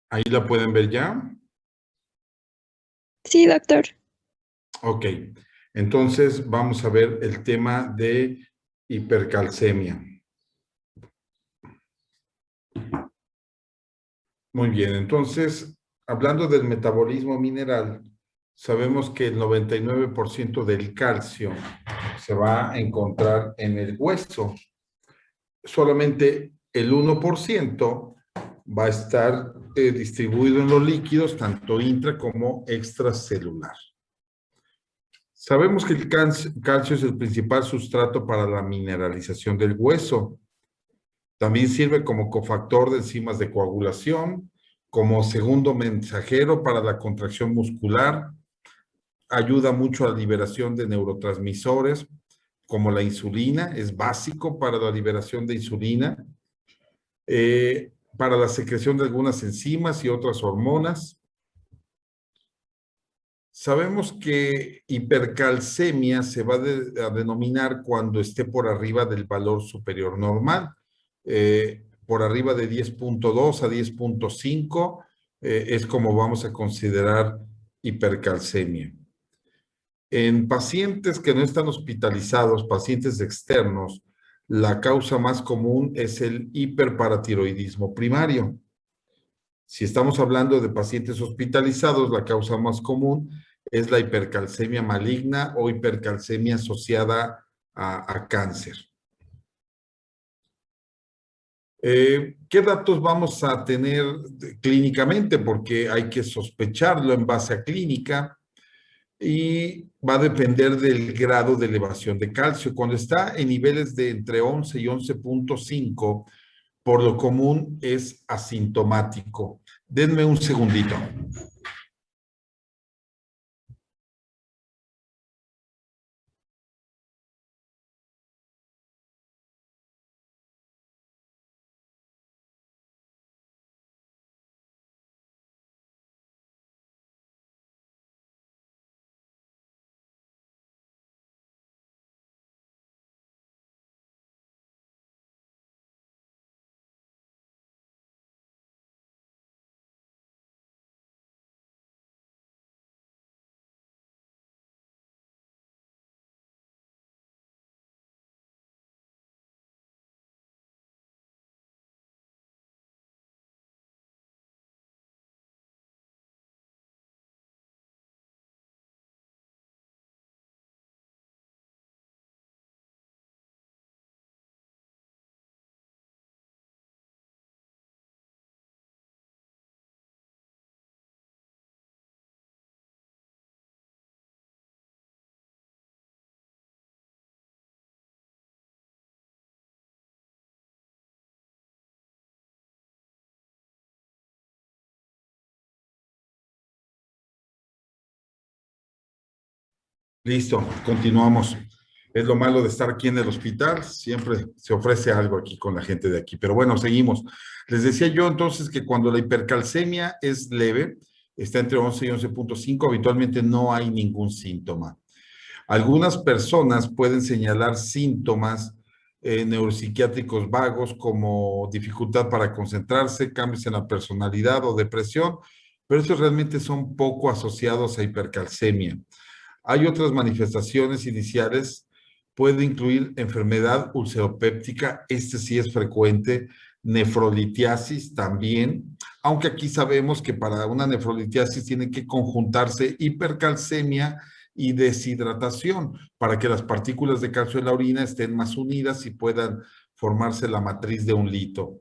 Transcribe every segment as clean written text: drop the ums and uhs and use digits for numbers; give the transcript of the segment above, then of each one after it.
Ahí la pueden ver ya. Sí, doctor. Ok. Entonces vamos a ver el tema de hipercalcemia. Muy bien. Entonces, hablando del metabolismo mineral, sabemos que el 99% del calcio se va a encontrar en el hueso. Solamente el 1% va a estar distribuido en los líquidos, tanto intra como extracelular. Sabemos que el calcio es el principal sustrato para la mineralización del hueso. También sirve como cofactor de enzimas de coagulación, como segundo mensajero para la contracción muscular, ayuda mucho a la liberación de neurotransmisores, como la insulina, es básico para la liberación de insulina, para la secreción de algunas enzimas y otras hormonas. Sabemos que hipercalcemia se va a denominar cuando esté por arriba del valor superior normal, por arriba de 10.2 a 10.5 es como vamos a considerar hipercalcemia. En pacientes que no están hospitalizados, pacientes externos, la causa más común es el hiperparatiroidismo primario. Si estamos hablando de pacientes hospitalizados, la causa más común es la hipercalcemia maligna o hipercalcemia asociada a cáncer. ¿Qué datos vamos a tener clínicamente? Porque hay que sospecharlo en base a clínica y va a depender del grado de elevación de calcio. Cuando está en niveles de entre 11 y 11.5, por lo común es asintomático. Denme un segundito. Listo, continuamos. Es lo malo de estar aquí en el hospital, siempre se ofrece algo aquí con la gente de aquí. Pero bueno, seguimos. Les decía yo entonces que cuando la hipercalcemia es leve, está entre 11 y 11.5, habitualmente no hay ningún síntoma. Algunas personas pueden señalar síntomas neuropsiquiátricos vagos como dificultad para concentrarse, cambios en la personalidad o depresión, pero estos realmente son poco asociados a hipercalcemia. Hay otras manifestaciones iniciales, puede incluir enfermedad ulceropéptica, este sí es frecuente, nefrolitiasis también, aunque aquí sabemos que para una nefrolitiasis tiene que conjuntarse hipercalcemia y deshidratación para que las partículas de calcio en la orina estén más unidas y puedan formarse la matriz de un lito.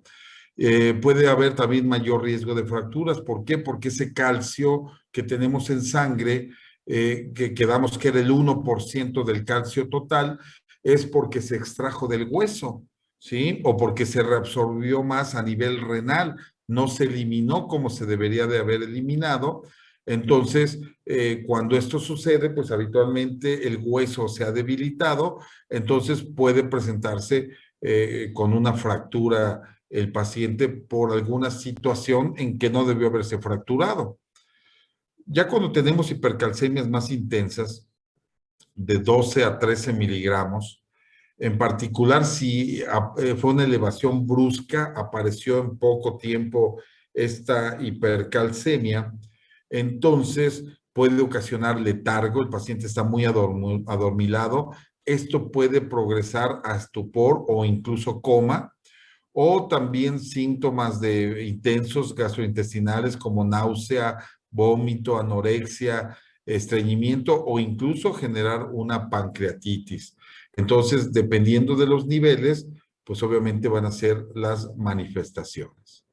Puede haber también mayor riesgo de fracturas. ¿Por qué? Porque ese calcio que tenemos en sangre, que quedamos que era el 1% del calcio total, es porque se extrajo del hueso, ¿sí? O porque se reabsorbió más a nivel renal, no se eliminó como se debería de haber eliminado. Entonces, cuando esto sucede, pues habitualmente el hueso se ha debilitado, entonces puede presentarse con una fractura el paciente por alguna situación en que no debió haberse fracturado. Ya cuando tenemos hipercalcemias más intensas, de 12 a 13 miligramos, en particular si fue una elevación brusca, apareció en poco tiempo esta hipercalcemia, entonces puede ocasionar letargo, el paciente está muy adormilado, esto puede progresar a estupor o incluso coma, o también síntomas de intensos gastrointestinales como náusea, vómito, anorexia, estreñimiento o incluso generar una pancreatitis. Entonces, dependiendo de los niveles, pues obviamente van a ser las manifestaciones.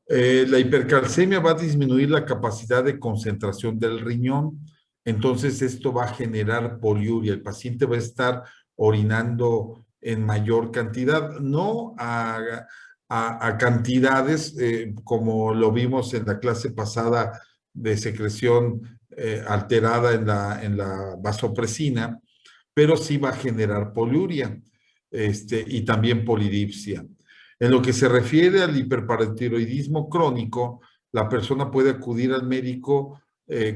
La hipercalcemia va a disminuir la capacidad de concentración del riñón, entonces esto va a generar poliuria. El paciente va a estar orinando en mayor cantidad, no a cantidades como lo vimos en la clase pasada de secreción alterada en la vasopresina, pero sí va a generar poliuria y también polidipsia. En lo que se refiere al hiperparatiroidismo crónico, la persona puede acudir al médico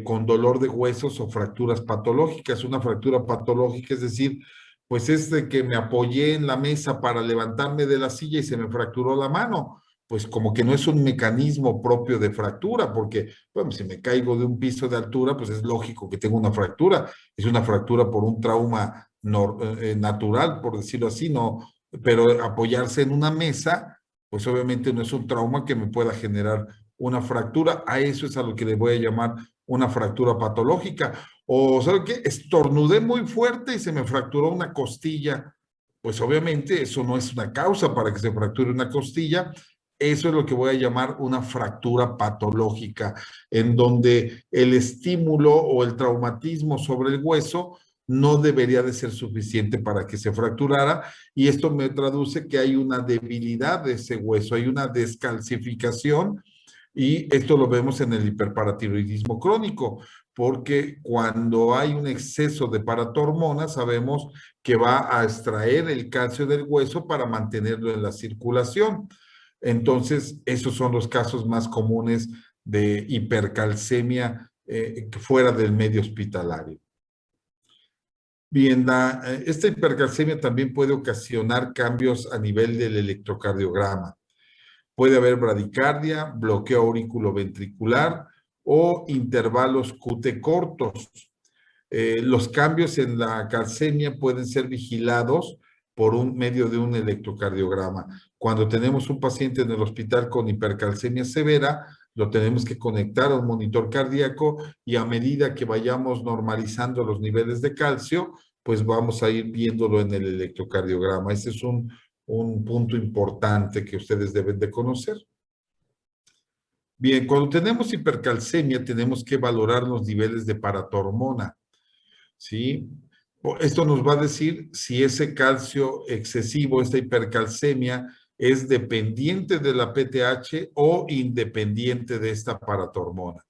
con dolor de huesos o fracturas patológicas. Una fractura patológica, es decir, pues es de que me apoyé en la mesa para levantarme de la silla y se me fracturó la mano. Pues como que no es un mecanismo propio de fractura, porque, bueno, si me caigo de un piso de altura, pues es lógico que tenga una fractura. Es una fractura por un trauma natural, por decirlo así, no, pero apoyarse en una mesa, pues obviamente no es un trauma que me pueda generar una fractura. A eso es a lo que le voy a llamar una fractura patológica. O, ¿sabe qué? Estornudé muy fuerte y se me fracturó una costilla. Pues obviamente eso no es una causa para que se fracture una costilla. Eso es lo que voy a llamar una fractura patológica, en donde el estímulo o el traumatismo sobre el hueso no debería de ser suficiente para que se fracturara, y esto me traduce que hay una debilidad de ese hueso, hay una descalcificación, y esto lo vemos en el hiperparatiroidismo crónico, porque cuando hay un exceso de paratormona, sabemos que va a extraer el calcio del hueso para mantenerlo en la circulación. Entonces, esos son los casos más comunes de hipercalcemia fuera del medio hospitalario. Bien, esta hipercalcemia también puede ocasionar cambios a nivel del electrocardiograma. Puede haber bradicardia, bloqueo auriculoventricular o intervalos QT cortos. Los cambios en la calcemia pueden ser vigilados por un medio de un electrocardiograma. Cuando tenemos un paciente en el hospital con hipercalcemia severa, lo tenemos que conectar a un monitor cardíaco, y a medida que vayamos normalizando los niveles de calcio, pues vamos a ir viéndolo en el electrocardiograma. Ese es un punto importante que ustedes deben de conocer. Bien, cuando tenemos hipercalcemia tenemos que valorar los niveles de paratormona, ¿sí? Esto nos va a decir si ese calcio excesivo, esta hipercalcemia, es dependiente de la PTH o independiente de esta paratormona.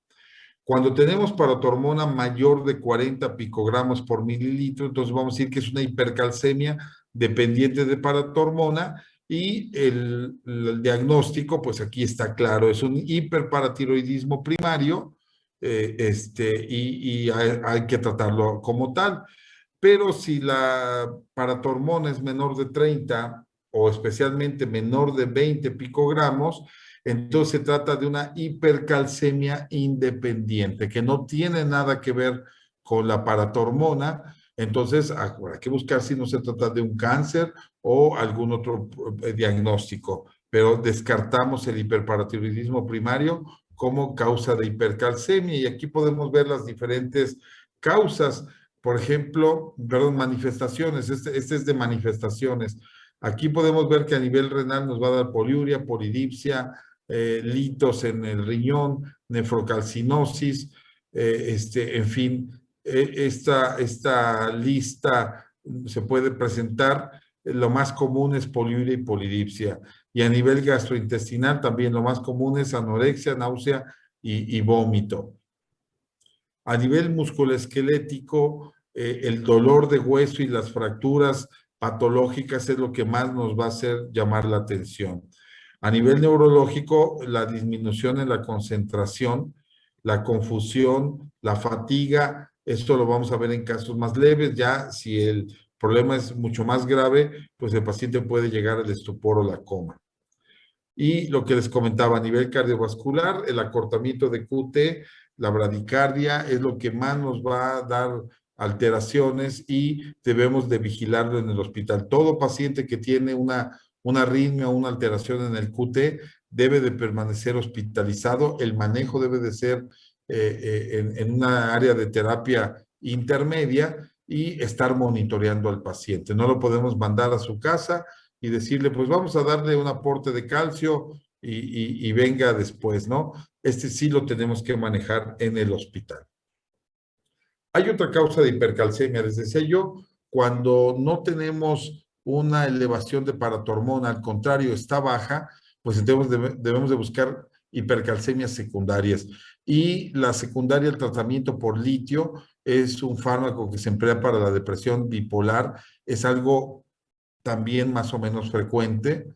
Cuando tenemos paratormona mayor de 40 picogramos por mililitro, entonces vamos a decir que es una hipercalcemia dependiente de paratormona, y el diagnóstico, pues aquí está claro, es un hiperparatiroidismo primario, y hay que tratarlo como tal. Pero si la paratormona es menor de 30 o especialmente menor de 20 picogramos, entonces se trata de una hipercalcemia independiente, que no tiene nada que ver con la paratormona. Entonces habrá que buscar si no se trata de un cáncer o algún otro diagnóstico, pero descartamos el hiperparatiroidismo primario como causa de hipercalcemia, y aquí podemos ver las diferentes causas. Por ejemplo, perdón, manifestaciones, este es de manifestaciones. Aquí podemos ver que a nivel renal nos va a dar poliuria, polidipsia, litos en el riñón, nefrocalcinosis, en fin, esta lista se puede presentar. Lo más común es poliuria y polidipsia. Y a nivel gastrointestinal también lo más común es anorexia, náusea y vómito. A nivel musculoesquelético, el dolor de hueso y las fracturas patológicas es lo que más nos va a hacer llamar la atención. A nivel neurológico, la disminución en la concentración, la confusión, la fatiga, esto lo vamos a ver en casos más leves. Ya si el problema es mucho más grave, pues el paciente puede llegar al estupor o la coma. Y lo que les comentaba a nivel cardiovascular, el acortamiento de QT, la bradicardia, es lo que más nos va a dar alteraciones y debemos de vigilarlo en el hospital. Todo paciente que tiene una arritmia o una alteración en el QT debe de permanecer hospitalizado. El manejo debe de ser en una área de terapia intermedia y estar monitoreando al paciente. No lo podemos mandar a su casa y decirle, pues vamos a darle un aporte de calcio y venga después, ¿no? Este sí lo tenemos que manejar en el hospital. Hay otra causa de hipercalcemia, les decía yo, cuando no tenemos una elevación de paratormona, al contrario, está baja, pues debemos de buscar hipercalcemias secundarias. Y la secundaria, el tratamiento por litio, es un fármaco que se emplea para la depresión bipolar, es algo también más o menos frecuente,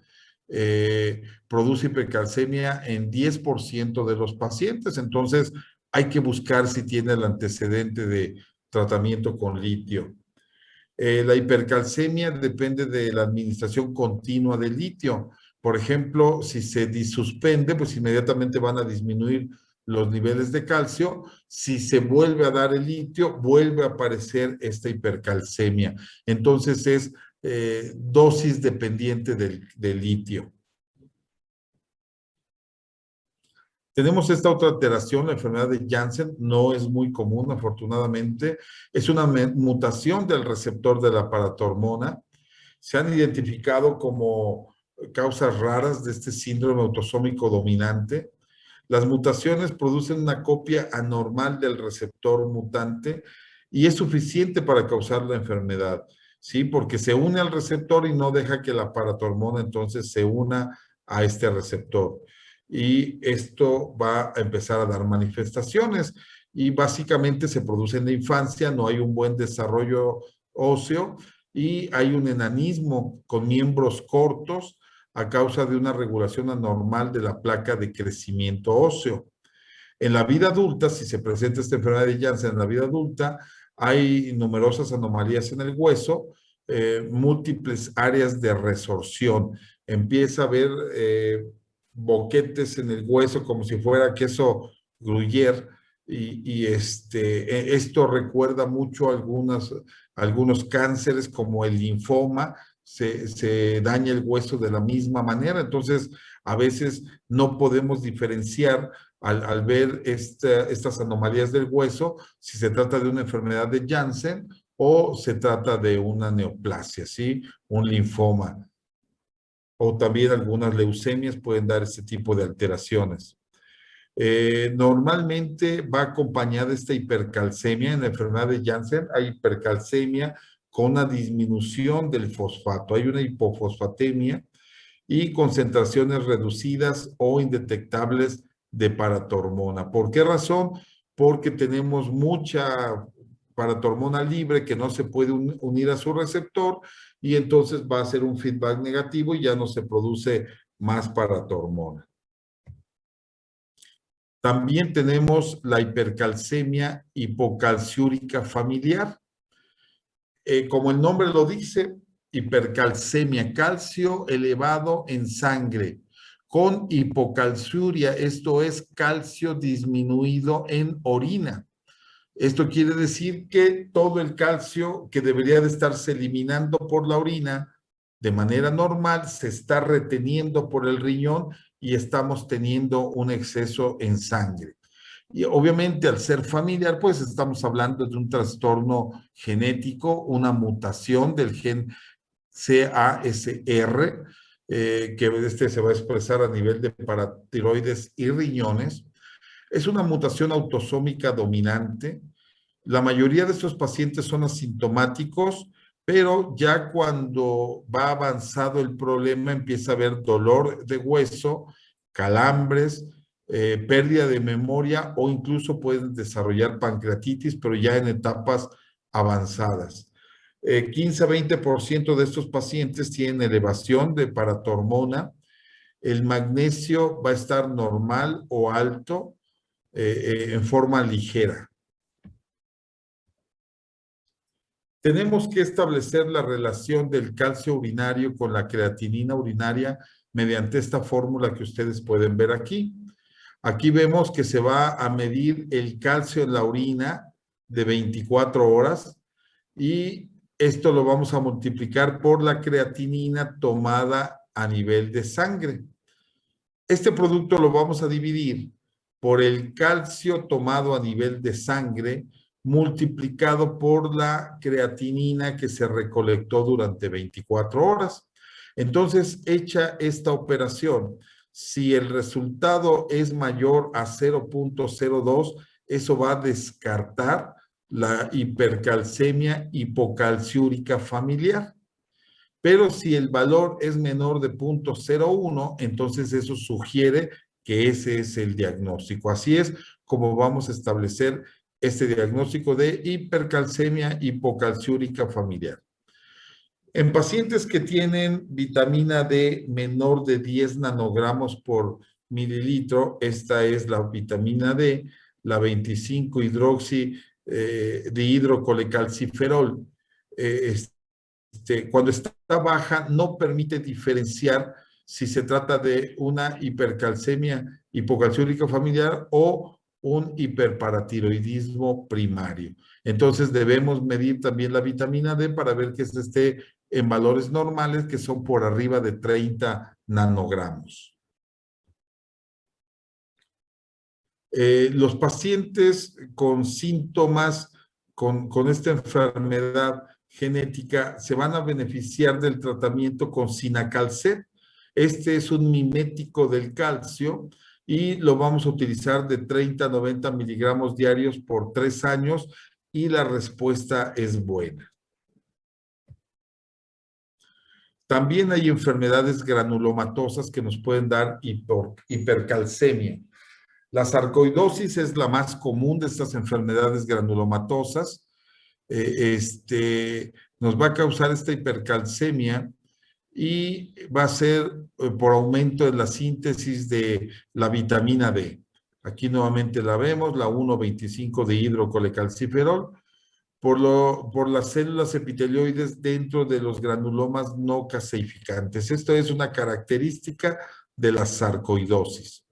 produce hipercalcemia en 10% de los pacientes. Entonces, hay que buscar si tiene el antecedente de tratamiento con litio. La hipercalcemia depende de la administración continua de litio. Por ejemplo, si se suspende, pues inmediatamente van a disminuir los niveles de calcio. Si se vuelve a dar el litio, vuelve a aparecer esta hipercalcemia. Entonces es dosis dependiente del litio. Tenemos esta otra alteración, la enfermedad de Janssen, no es muy común, afortunadamente. Es una mutación del receptor de la paratormona. Se han identificado como causas raras de este síndrome autosómico dominante. Las mutaciones producen una copia anormal del receptor mutante y es suficiente para causar la enfermedad, ¿sí? Porque se une al receptor y no deja que la paratormona entonces se una a este receptor. Y esto va a empezar a dar manifestaciones y básicamente se produce en la infancia, no hay un buen desarrollo óseo y hay un enanismo con miembros cortos a causa de una regulación anormal de la placa de crecimiento óseo. En la vida adulta, si se presenta esta enfermedad de Janssen en la vida adulta, hay numerosas anomalías en el hueso, múltiples áreas de resorción. Empieza a haber boquetes en el hueso como si fuera queso gruyère esto recuerda mucho a algunos cánceres como el linfoma, se daña el hueso de la misma manera, entonces a veces no podemos diferenciar al ver estas anomalías del hueso si se trata de una enfermedad de Janssen o se trata de una neoplasia, ¿sí? Un linfoma. O también algunas leucemias pueden dar este tipo de alteraciones. Normalmente va acompañada esta hipercalcemia en la enfermedad de Janssen. Hay hipercalcemia con una disminución del fosfato. Hay una hipofosfatemia y concentraciones reducidas o indetectables de paratormona. ¿Por qué razón? Porque tenemos mucha paratormona libre que no se puede unir a su receptor y entonces va a ser un feedback negativo y ya no se produce más paratormona. También tenemos la hipercalcemia hipocalciúrica familiar. Como el nombre lo dice, hipercalcemia, calcio elevado en sangre, con hipocalciuria, esto es calcio disminuido en orina. Esto quiere decir que todo el calcio que debería de estarse eliminando por la orina de manera normal se está reteniendo por el riñón y estamos teniendo un exceso en sangre. Y obviamente al ser familiar, pues estamos hablando de un trastorno genético, una mutación del gen CASR, que se va a expresar a nivel de paratiroides y riñones. Es una mutación autosómica dominante. La mayoría de estos pacientes son asintomáticos, pero ya cuando va avanzado el problema empieza a haber dolor de hueso, calambres, pérdida de memoria o incluso pueden desarrollar pancreatitis, pero ya en etapas avanzadas. 15 a 20% de estos pacientes tienen elevación de paratormona. El magnesio va a estar normal o alto en forma ligera. Tenemos que establecer la relación del calcio urinario con la creatinina urinaria mediante esta fórmula que ustedes pueden ver aquí. Aquí vemos que se va a medir el calcio en la orina de 24 horas y esto lo vamos a multiplicar por la creatinina tomada a nivel de sangre. Este producto lo vamos a dividir por el calcio tomado a nivel de sangre multiplicado por la creatinina que se recolectó durante 24 horas. Entonces, hecha esta operación, si el resultado es mayor a 0.02, eso va a descartar la hipercalcemia hipocalciúrica familiar. Pero si el valor es menor de 0.01, entonces eso sugiere que ese es el diagnóstico. Así es como vamos a establecer este diagnóstico de hipercalcemia hipocalciúrica familiar. En pacientes que tienen vitamina D menor de 10 nanogramos por mililitro, esta es la vitamina D, la 25 hidroxi dihidrocolecalciferol. Cuando está baja no permite diferenciar si se trata de una hipercalcemia hipocalciúrica familiar o un hiperparatiroidismo primario. Entonces debemos medir también la vitamina D para ver que esté en valores normales que son por arriba de 30 nanogramos. Los pacientes con síntomas con esta enfermedad genética se van a beneficiar del tratamiento con Cinacalcet. Este es un mimético del calcio y lo vamos a utilizar de 30 a 90 miligramos diarios por 3 años y la respuesta es buena. También hay enfermedades granulomatosas que nos pueden dar hipercalcemia. La sarcoidosis es la más común de estas enfermedades granulomatosas. Nos va a causar esta hipercalcemia y va a ser por aumento en la síntesis de la vitamina D. Aquí nuevamente la vemos, la 1,25 de hidrocolecalciferol, por las células epitelioides dentro de los granulomas no caseificantes. Esto es una característica de la sarcoidosis.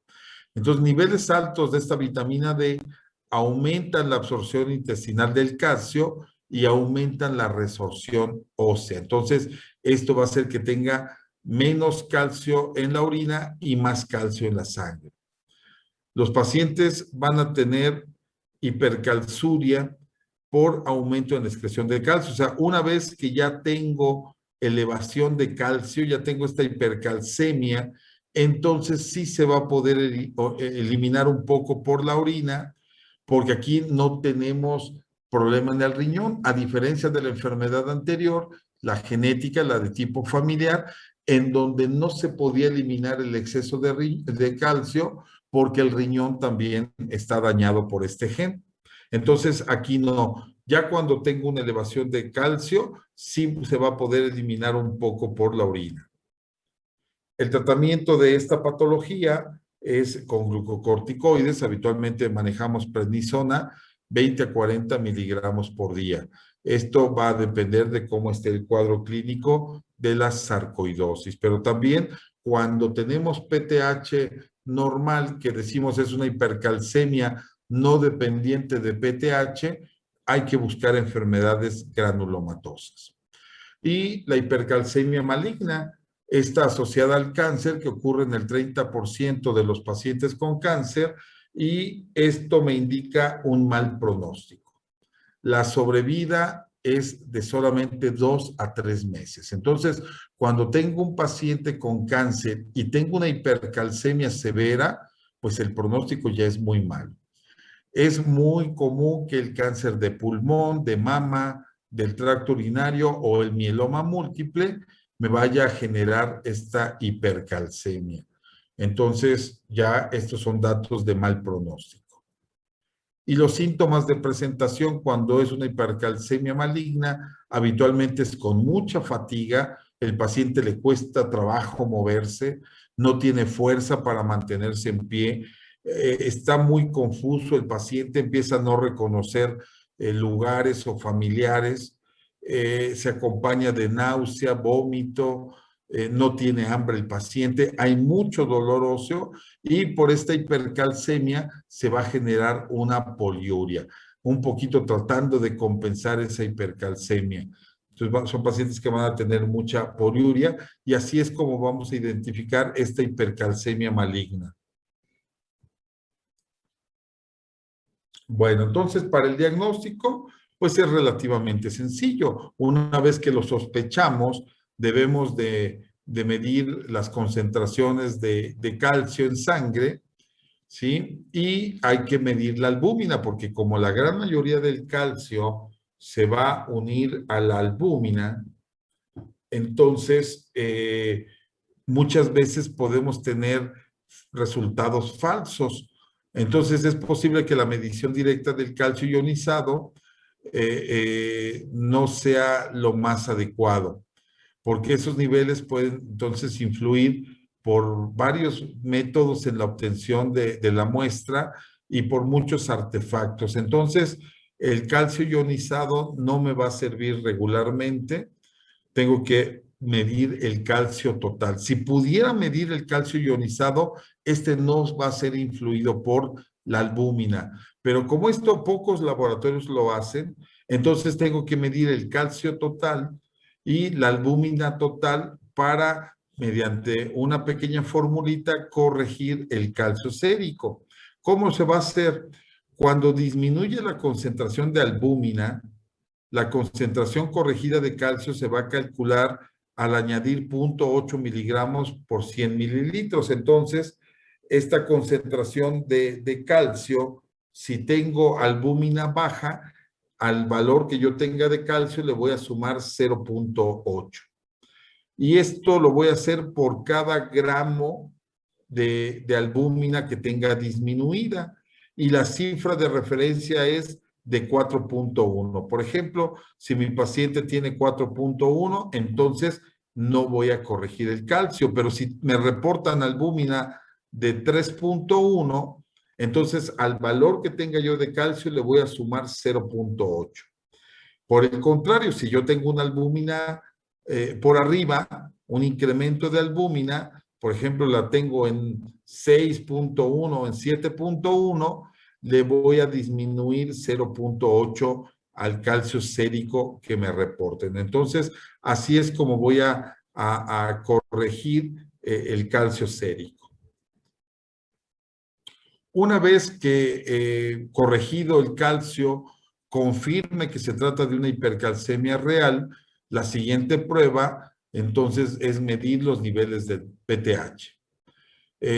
Entonces, niveles altos de esta vitamina D aumentan la absorción intestinal del calcio y aumentan la resorción ósea. Entonces, esto va a hacer que tenga menos calcio en la orina y más calcio en la sangre. Los pacientes van a tener hipercalciuria por aumento en la excreción de calcio. O sea, una vez que ya tengo elevación de calcio, ya tengo esta hipercalcemia, entonces sí se va a poder eliminar un poco por la orina, porque aquí no tenemos problema en el riñón, a diferencia de la enfermedad anterior, la genética, la de tipo familiar, en donde no se podía eliminar el exceso de calcio porque el riñón también está dañado por este gen. Entonces, aquí no. Ya cuando tengo una elevación de calcio, sí se va a poder eliminar un poco por la orina. El tratamiento de esta patología es con glucocorticoides. Habitualmente manejamos prednisona, 20 a 40 miligramos por día. Esto va a depender de cómo esté el cuadro clínico de la sarcoidosis. Pero también cuando tenemos PTH normal, que decimos es una hipercalcemia no dependiente de PTH, hay que buscar enfermedades granulomatosas. Y la hipercalcemia maligna está asociada al cáncer, que ocurre en el 30% de los pacientes con cáncer, y esto me indica un mal pronóstico. La sobrevida es de solamente 2 a 3 meses. Entonces, cuando tengo un paciente con cáncer y tengo una hipercalcemia severa, pues el pronóstico ya es muy malo. Es muy común que el cáncer de pulmón, de mama, del tracto urinario o el mieloma múltiple me vaya a generar esta hipercalcemia. Entonces, ya estos son datos de mal pronóstico. Y los síntomas de presentación cuando es una hipercalcemia maligna, habitualmente es con mucha fatiga, el paciente le cuesta trabajo moverse, no tiene fuerza para mantenerse en pie, está muy confuso, el paciente empieza a no reconocer lugares o familiares, se acompaña de náusea, vómito, no tiene hambre el paciente, hay mucho dolor óseo y por esta hipercalcemia se va a generar una poliuria, un poquito tratando de compensar esa hipercalcemia. Entonces son pacientes que van a tener mucha poliuria y así es como vamos a identificar esta hipercalcemia maligna. Bueno, entonces para el diagnóstico, pues es relativamente sencillo. Una vez que lo sospechamos, debemos de medir las concentraciones de calcio en sangre, ¿sí? Y hay que medir la albúmina, porque como la gran mayoría del calcio se va a unir a la albúmina, entonces muchas veces podemos tener resultados falsos. Entonces es posible que la medición directa del calcio ionizado no sea lo más adecuado, porque esos niveles pueden entonces influir por varios métodos en la obtención de la muestra y por muchos artefactos. Entonces, el calcio ionizado no me va a servir regularmente, tengo que medir el calcio total. Si pudiera medir el calcio ionizado, este no va a ser influido por la albúmina. Pero como esto pocos laboratorios lo hacen, entonces tengo que medir el calcio total y la albúmina total para, mediante una pequeña formulita, corregir el calcio sérico. ¿Cómo se va a hacer? Cuando disminuye la concentración de albúmina, la concentración corregida de calcio se va a calcular al añadir 0.8 miligramos por 100 mililitros. Entonces, esta concentración de calcio, si tengo albúmina baja, al valor que yo tenga de calcio le voy a sumar 0.8. Y esto lo voy a hacer por cada gramo de albúmina que tenga disminuida. Y la cifra de referencia es de 4.1. Por ejemplo, si mi paciente tiene 4.1, entonces no voy a corregir el calcio, pero si me reportan albúmina de 3.1, entonces al valor que tenga yo de calcio le voy a sumar 0.8. Por el contrario, si yo tengo una albúmina por arriba, un incremento de albúmina, por ejemplo, la tengo en 6.1 o en 7.1, le voy a disminuir 0.8 al calcio sérico que me reporten. Entonces, así es como voy a corregir el calcio sérico. Una vez que corregido el calcio confirme que se trata de una hipercalcemia real, la siguiente prueba entonces es medir los niveles de PTH.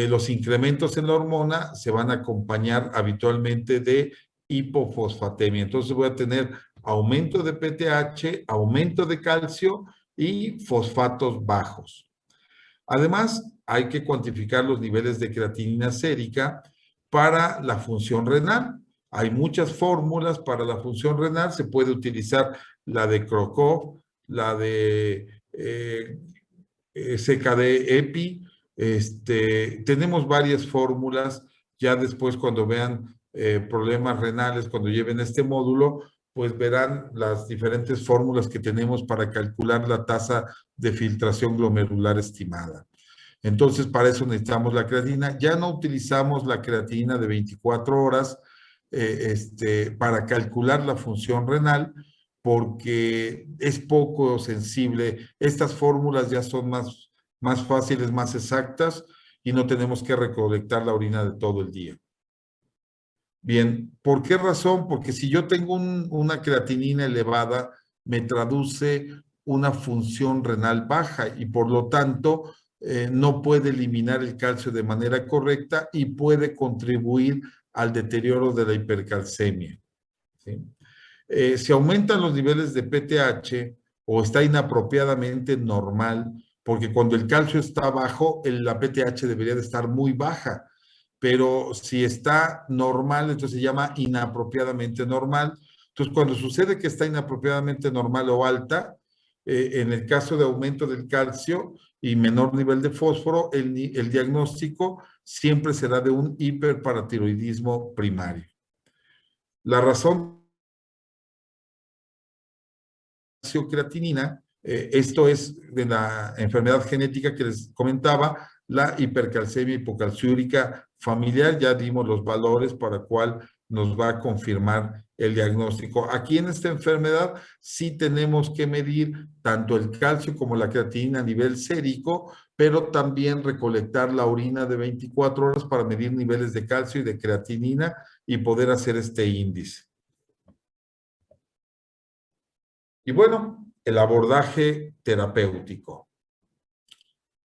Los incrementos en la hormona se van a acompañar habitualmente de hipofosfatemia. Entonces voy a tener aumento de PTH, aumento de calcio y fosfatos bajos. Además, hay que cuantificar los niveles de creatinina sérica para la función renal. Hay muchas fórmulas para la función renal. Se puede utilizar la de Crocov, la de CKD-EPI. Tenemos varias fórmulas. Ya después, cuando vean problemas renales, cuando lleven este módulo, pues verán las diferentes fórmulas que tenemos para calcular la tasa de filtración glomerular estimada. Entonces, para eso necesitamos la creatinina. Ya no utilizamos la creatinina de 24 horas para calcular la función renal porque es poco sensible. Estas fórmulas ya son más fáciles, más exactas y no tenemos que recolectar la orina de todo el día. Bien, ¿por qué razón? Porque si yo tengo una creatinina elevada, me traduce una función renal baja y por lo tanto no puede eliminar el calcio de manera correcta y puede contribuir al deterioro de la hipercalcemia. ¿Sí? Si aumentan los niveles de PTH o está inapropiadamente normal, porque cuando el calcio está bajo, la PTH debería de estar muy baja, pero si está normal, entonces se llama inapropiadamente normal. Entonces, cuando sucede que está inapropiadamente normal o alta, en el caso de aumento del calcio y menor nivel de fósforo, el diagnóstico siempre será de un hiperparatiroidismo primario. La razón calcio-creatinina. Esto es de la enfermedad genética que les comentaba, la hipercalcemia hipocalciúrica familiar. Ya dimos los valores para cuál nos va a confirmar el diagnóstico. Aquí en esta enfermedad sí tenemos que medir tanto el calcio como la creatinina a nivel sérico, pero también recolectar la orina de 24 horas para medir niveles de calcio y de creatinina y poder hacer este índice. Y bueno, el abordaje terapéutico.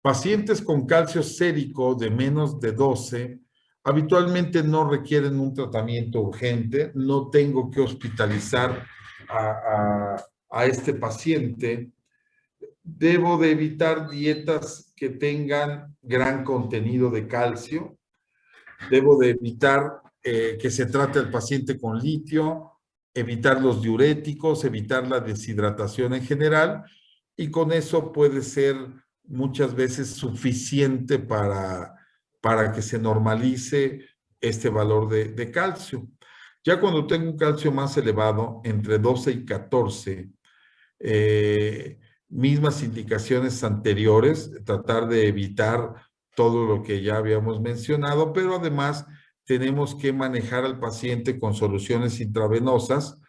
Pacientes con calcio sérico de menos de 12 habitualmente no requieren un tratamiento urgente, no tengo que hospitalizar a este paciente. Debo de evitar dietas que tengan gran contenido de calcio, debo de evitar que se trate al paciente con litio, evitar los diuréticos, evitar la deshidratación en general, y con eso puede ser muchas veces suficiente para que se normalice este valor de calcio. Ya cuando tengo un calcio más elevado, entre 12 y 14, mismas indicaciones anteriores, tratar de evitar todo lo que ya habíamos mencionado, pero además tenemos que manejar al paciente con soluciones intravenosas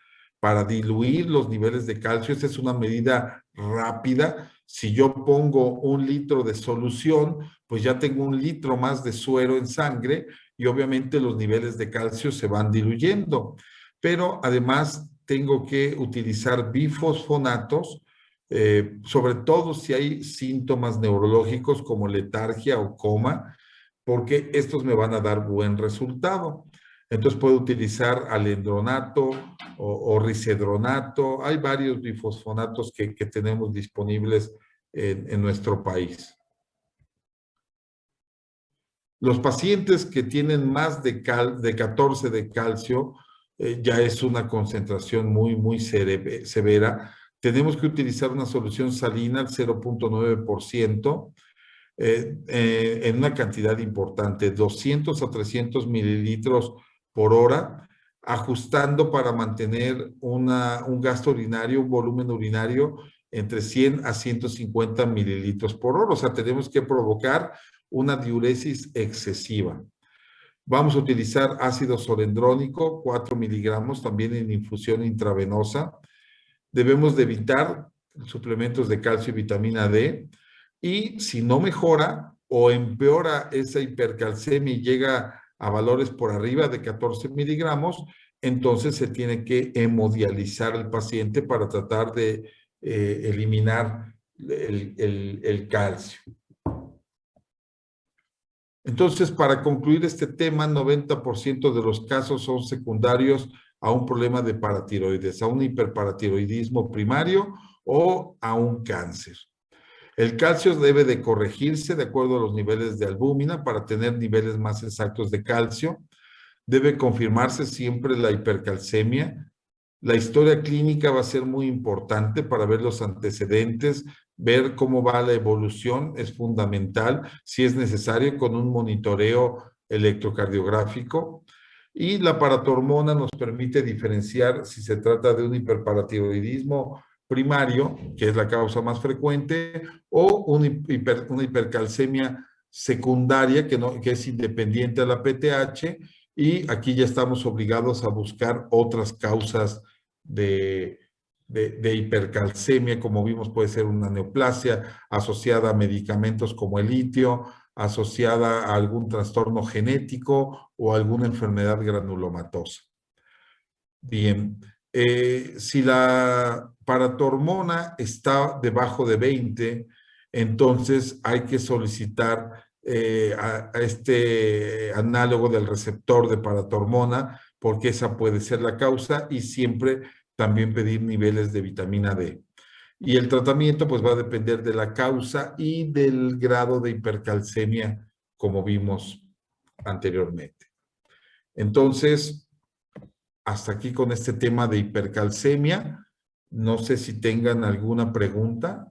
para diluir los niveles de calcio. Esta es una medida rápida. Si yo pongo 1 litro de solución, pues ya tengo 1 litro más de suero en sangre y obviamente los niveles de calcio se van diluyendo. Pero además tengo que utilizar bifosfonatos, sobre todo si hay síntomas neurológicos como letargia o coma, porque estos me van a dar buen resultado. Entonces puedo utilizar alendronato o risedronato. Hay varios bifosfonatos que tenemos disponibles en nuestro país. Los pacientes que tienen más de 14 de calcio, ya es una concentración muy severa. Tenemos que utilizar una solución salina al 0.9%, en una cantidad importante, 200 a 300 mililitros por hora, ajustando para mantener un gasto urinario, un volumen urinario entre 100 a 150 mililitros por hora. O sea, tenemos que provocar una diuresis excesiva. Vamos a utilizar ácido solendrónico, 4 miligramos, también en infusión intravenosa. Debemos de evitar suplementos de calcio y vitamina D. Y si no mejora o empeora esa hipercalcemia y llega a valores por arriba de 14 miligramos, entonces se tiene que hemodializar al paciente para tratar de eliminar el calcio. Entonces, para concluir este tema, 90% de los casos son secundarios a un problema de paratiroides, a un hiperparatiroidismo primario o a un cáncer. El calcio debe de corregirse de acuerdo a los niveles de albúmina para tener niveles más exactos de calcio. Debe confirmarse siempre la hipercalcemia. La historia clínica va a ser muy importante para ver los antecedentes, ver cómo va la evolución, es fundamental, si es necesario, con un monitoreo electrocardiográfico. Y la paratormona nos permite diferenciar si se trata de un hiperparatiroidismo primario, que es la causa más frecuente, o una hipercalcemia secundaria, que es independiente a la PTH, y aquí ya estamos obligados a buscar otras causas de hipercalcemia, como vimos puede ser una neoplasia asociada a medicamentos como el litio, asociada a algún trastorno genético o alguna enfermedad granulomatosa. Bien, si la paratormona está debajo de 20, entonces hay que solicitar a este análogo del receptor de paratormona, porque esa puede ser la causa, y siempre también pedir niveles de vitamina D. Y el tratamiento pues va a depender de la causa y del grado de hipercalcemia, como vimos anteriormente. Entonces, hasta aquí con este tema de hipercalcemia. No sé si tengan alguna pregunta.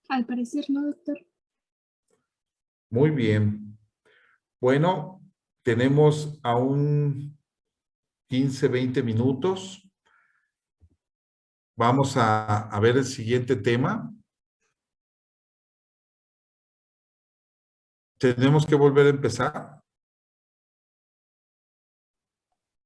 Al parecer no, doctor. Muy bien. Bueno, Tenemos aún 15, 20 minutos. Vamos a ver el siguiente tema. Tenemos que volver a empezar.